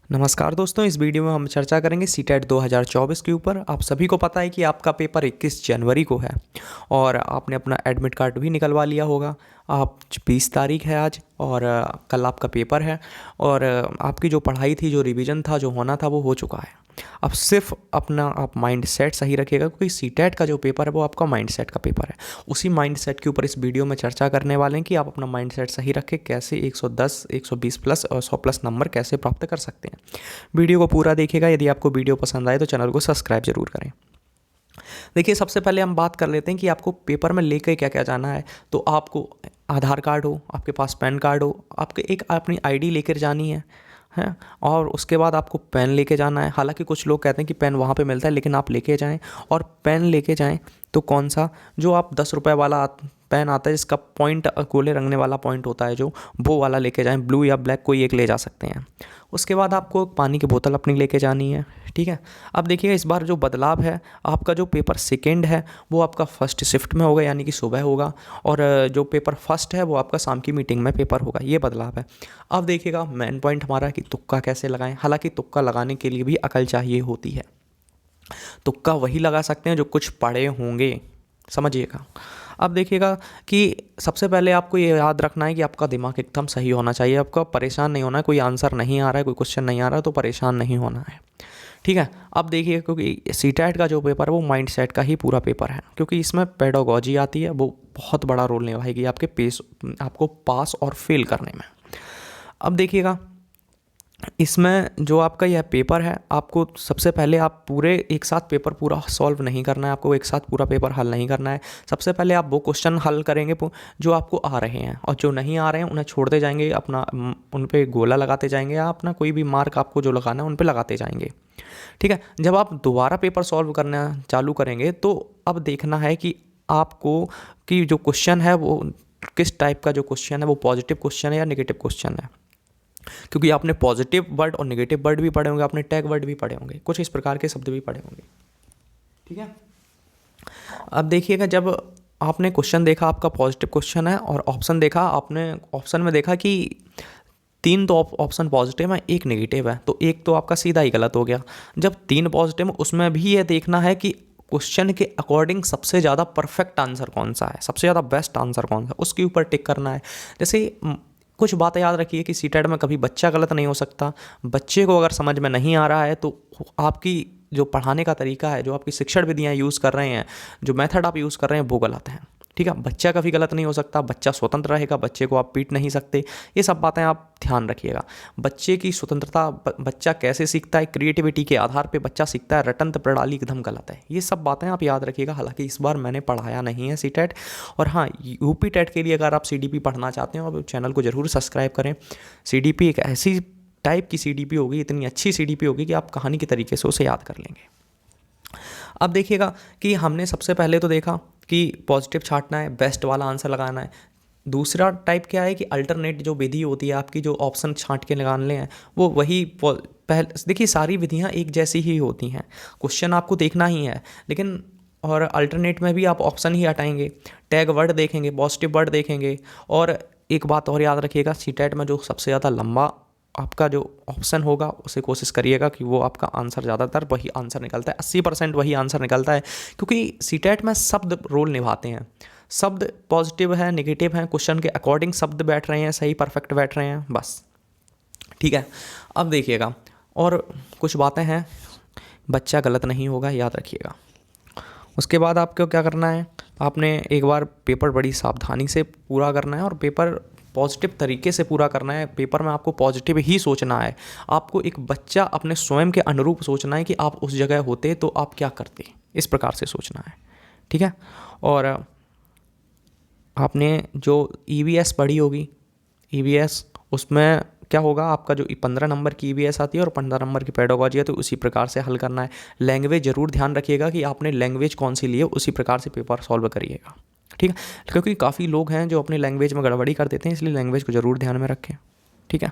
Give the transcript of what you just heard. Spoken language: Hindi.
नमस्कार दोस्तों, इस वीडियो में हम चर्चा करेंगे सीटेट 2024 के ऊपर। आप सभी को पता है कि आपका पेपर 21 जनवरी को है और आपने अपना एडमिट कार्ड भी निकलवा लिया होगा। आप 20 तारीख है आज और कल आपका पेपर है और आपकी जो पढ़ाई थी, जो रिवीजन था, जो होना था वो हो चुका है। अब सिर्फ अपना आप माइंड सेट सही रखिएगा, क्योंकि सीटेट का जो पेपर है वो आपका माइंड सेट का पेपर है। उसी माइंड सेट के ऊपर इस वीडियो में चर्चा करने वाले हैं कि आप अपना माइंड सेट सही रखें, कैसे 110, 120 प्लस और 100 प्लस नंबर कैसे प्राप्त कर सकते हैं। वीडियो को पूरा देखिएगा। यदि आपको वीडियो पसंद आए तो चैनल को सब्सक्राइब जरूर करें। देखिए, सबसे पहले हम बात कर लेते हैं कि आपको पेपर में लेकर क्या क्या जाना है। तो आपको आधार कार्ड हो, आपके पास पैन कार्ड हो, आपके एक अपनी आईडी लेकर जानी है। और उसके बाद आपको पेन लेके जाना है। हालांकि कुछ लोग कहते हैं कि पेन वहाँ पे मिलता है, लेकिन आप लेके जाएं। और पेन लेके जाएं तो कौन सा, जो आप 10 रुपये वाला पेन आता है जिसका पॉइंट गोले रंगने वाला पॉइंट होता है, जो वो वाला लेके जाएं। ब्लू या ब्लैक कोई एक ले जा सकते हैं। उसके बाद आपको पानी की बोतल अपनी लेके जानी है। ठीक है। अब देखिए, इस बार जो बदलाव है, आपका जो पेपर सेकेंड है वो आपका फर्स्ट शिफ्ट में होगा, यानी कि सुबह होगा। और जो पेपर फर्स्ट है वो आपका शाम की मीटिंग में पेपर होगा। ये बदलाव है। अब देखिएगा, मेन पॉइंट हमारा कि तुक्का कैसे लगाएं। हालांकि तुक्का लगाने के लिए भी अकल चाहिए होती है। तुक्का वही लगा सकते हैं जो कुछ पढ़े होंगे, समझिएगा। अब देखिएगा कि सबसे पहले आपको ये याद रखना है कि आपका दिमाग एकदम सही होना चाहिए। आपका परेशान नहीं होना है। कोई आंसर नहीं आ रहा है, कोई क्वेश्चन नहीं आ रहा है तो परेशान नहीं होना है। ठीक है। अब देखिए, क्योंकि सीटेट का जो पेपर है वो माइंड सेट का ही पूरा पेपर है, क्योंकि इसमें पेडागोजी आती है, वो बहुत बड़ा रोल निभाएगी आपको पास और फेल करने में। अब देखिएगा, इसमें जो आपका यह पेपर है, आपको सबसे पहले आप पूरे एक साथ पेपर पूरा सॉल्व नहीं करना है। आपको एक साथ पूरा पेपर हल नहीं करना है। सबसे पहले आप वो क्वेश्चन हल करेंगे जो आपको आ रहे हैं, और जो नहीं आ रहे हैं उन्हें छोड़ते जाएंगे। अपना उन पे गोला लगाते जाएंगे, या अपना कोई भी मार्क आपको जो लगाना है उन पे लगाते जाएंगे। ठीक है। जब आप दोबारा पेपर सॉल्व करना चालू करेंगे तो अब देखना है कि आपको कि जो क्वेश्चन है वो किस टाइप का जो क्वेश्चन है, वो पॉजिटिव क्वेश्चन है या नेगेटिव क्वेश्चन है। क्योंकि आपने पॉजिटिव वर्ड और नेगेटिव वर्ड भी पढ़े होंगे, आपने टैग वर्ड भी पढ़े होंगे, कुछ इस प्रकार के शब्द भी पढ़े होंगे। ठीक है। अब देखिएगा, जब आपने क्वेश्चन देखा, आपका पॉजिटिव क्वेश्चन है, और ऑप्शन देखा, आपने ऑप्शन में देखा कि 3 तो ऑप्शन पॉजिटिव है, 1 नेगेटिव है, तो एक तो आपका सीधा ही गलत हो गया। जब 3 पॉजिटिव, उसमें भी ये देखना है कि क्वेश्चन के अकॉर्डिंग सबसे ज़्यादा परफेक्ट आंसर कौन सा है, सबसे ज़्यादा बेस्ट आंसर कौन सा है, उसके ऊपर टिक करना है। जैसे कुछ बातें याद रखिए कि सीटेट में कभी बच्चा गलत नहीं हो सकता। बच्चे को अगर समझ में नहीं आ रहा है तो आपकी जो पढ़ाने का तरीका है, जो आपकी शिक्षण विधियाँ यूज़ कर रहे हैं, जो मेथड आप यूज़ कर रहे हैं वो गलत है। ठीक है। बच्चा कभी गलत नहीं हो सकता। बच्चा स्वतंत्र रहेगा, बच्चे को आप पीट नहीं सकते। ये सब बातें आप ध्यान रखिएगा। बच्चे की स्वतंत्रता, बच्चा कैसे सीखता है, क्रिएटिविटी के आधार पे बच्चा सीखता है, रटंत्र प्रणाली एकदम गलत है। ये सब बातें आप याद रखिएगा। हालांकि इस बार मैंने पढ़ाया नहीं है सीटेट। और हाँ, यूपी टेट के लिए अगर आप सीडीपी पढ़ना चाहते हो, आप चैनल को ज़रूर सब्सक्राइब करें। सीडीपी एक ऐसी टाइप की सीडीपी होगी, इतनी अच्छी सीडीपी होगी कि आप कहानी के तरीके से उसे याद कर लेंगे। अब देखिएगा कि हमने सबसे पहले तो देखा कि पॉजिटिव छांटना है, बेस्ट वाला आंसर लगाना है। दूसरा टाइप क्या है कि अल्टरनेट जो विधि होती है आपकी, जो ऑप्शन छांट के लगाने हैं, वो वही पहले देखिए, सारी विधियां एक जैसी ही होती हैं। क्वेश्चन आपको देखना ही है, लेकिन और अल्टरनेट में भी आप ऑप्शन ही हटाएंगे, टैग वर्ड देखेंगे, पॉजिटिव वर्ड देखेंगे। और एक बात और याद रखिएगा, सीटेट में जो सबसे ज़्यादा लंबा आपका जो ऑप्शन होगा उसे कोशिश करिएगा कि वो आपका आंसर ज़्यादातर वही आंसर निकलता है, 80% वही आंसर निकलता है। क्योंकि सीटेट में शब्द रोल निभाते हैं। शब्द पॉजिटिव है, नेगेटिव है, क्वेश्चन के अकॉर्डिंग शब्द बैठ रहे हैं, सही परफेक्ट बैठ रहे हैं, बस। ठीक है। अब देखिएगा, और कुछ बातें हैं, बच्चा गलत नहीं होगा, याद रखिएगा। उसके बाद आपको क्या करना है, आपने एक बार पेपर बड़ी सावधानी से पूरा करना है और पेपर पॉजिटिव तरीके से पूरा करना है। पेपर में आपको पॉजिटिव ही सोचना है। आपको एक बच्चा अपने स्वयं के अनुरूप सोचना है कि आप उस जगह होते तो आप क्या करते, इस प्रकार से सोचना है। ठीक है। और आपने जो ईवीएस पढ़ी होगी, ईवीएस, उसमें क्या होगा, आपका जो 15 नंबर की ईवीएस आती है और 15 नंबर की पेडागोजी है, तो उसी प्रकार से हल करना है। लैंग्वेज ज़रूर ध्यान रखिएगा कि आपने लैंग्वेज कौन सी ली है, उसी प्रकार से पेपर सॉल्व करिएगा। ठीक है। क्योंकि काफ़ी लोग हैं जो अपनी लैंग्वेज में गड़बड़ी कर देते हैं, इसलिए लैंग्वेज को ज़रूर ध्यान में रखें। ठीक है।